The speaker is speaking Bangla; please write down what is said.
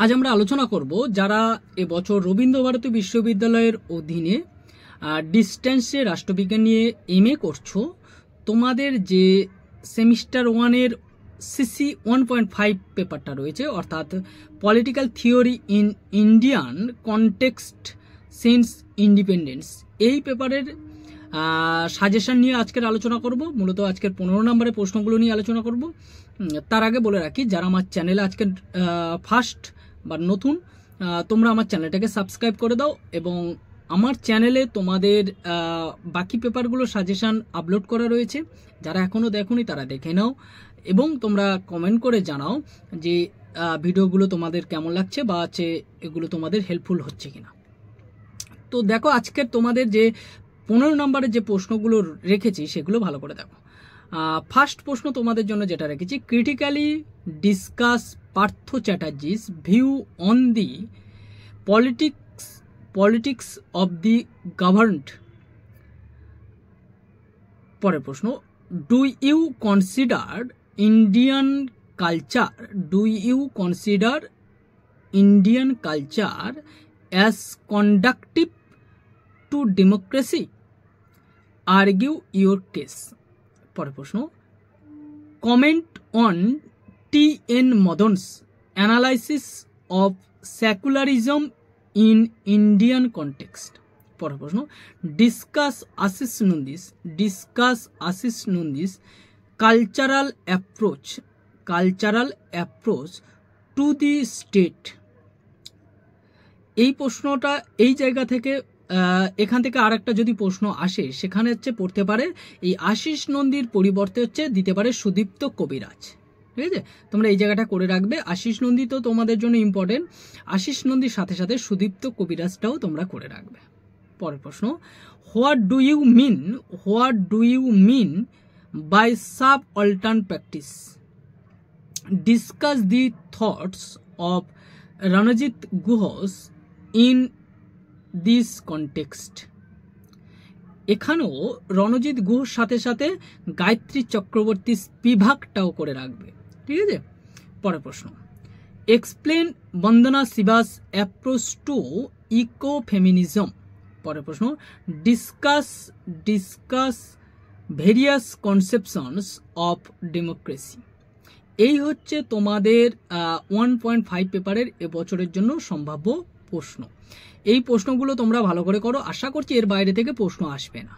আজ আমরা আলোচনা করব যারা এবছর রবীন্দ্রভারতী বিশ্ববিদ্যালয়ের অধীনে ডিস্টেন্সে রাষ্ট্রবিজ্ঞান নিয়ে এমএ করছো, তোমাদের যে সেমিস্টার ওয়ানের সিসি 1.5 পেপারটা রয়েছে, অর্থাৎ political theory in Indian context since independence, এই পেপারের সাজেশন নিয়ে আজকের আলোচনা করব। মূলত আজকের 15 নম্বরের প্রশ্নগুলো নিয়ে আলোচনা করব। তার আগে বলে রাখি, যারা আমার চ্যানেলে আজকের ফার্স্ট বা নতুন, তোমরা আমার চ্যানেলটাকে সাবস্ক্রাইব করে দাও এবং আমার চ্যানেলে তোমাদের বাকি পেপারগুলো সাজেশন আপলোড করা রয়েছে। যারা এখনও দেখোনি তারা দেখে নাও এবং তোমরা কমেন্ট করে জানাও যে ভিডিওগুলো তোমাদের কেমন লাগছে বা এগুলো তোমাদের হেল্পফুল হচ্ছে কিনা। তো দেখো, আজকের তোমাদের যে 15 নম্বরের যে প্রশ্নগুলো রেখেছি সেগুলো ভালো করে দেখো। ফার্স্ট প্রশ্ন তোমাদের জন্য যেটা রেখেছি, critically discuss Partha Chatterjee's view on the politics of the governed. পরের প্রশ্ন, do you consider Indian culture as conductive to democracy? Argue your case. পরের প্রশ্ন, comment on T N. Madan's analysis of secularism in Indian context. পরের প্রশ্ন, discuss Ashis Nandy's cultural approach to the state. এই প্রশ্নটা এই জায়গা থেকে, এখান থেকে আর একটা যদি প্রশ্ন আসে সেখানে পড়তে পারে এই আশিস নন্দীর পরিবর্তে দিতে পারে সুদীপ্ত কবিরাজ। ঠিক আছে, তোমরা এই জায়গাটা করে রাখবে। আশিস নন্দী তো তোমাদের জন্য ইম্পর্টেন্ট, আশিস নন্দীর সাথে সাথে সুদীপ্ত কবিরাজটাও তোমরা করে রাখবে। পরের প্রশ্ন, what do you mean by subaltern practice? Discuss the thoughts of Ranajit Ghosh in this context. এখানেও রণজিৎ ঘোষ সাথে সাথে গায়ত্রী চক্রবর্তী স্পিভাকটাও করে রাখবে। ঠিক আছে, পরের প্রশ্ন, এক্সপ্লেন বন্দনা শিবাস অ্যাপ্রোচ টু ইকো ফেমিনিজম। পরের প্রশ্ন, discuss various conceptions of democracy. এই হচ্ছে তোমাদের 1.5 পেপারের এবছরের জন্য সম্ভাব্য প্রশ্ন। এই প্রশ্নগুলো তোমরা ভালো করে করো, আশা করছি এর বাইরে থেকে প্রশ্ন আসবে না।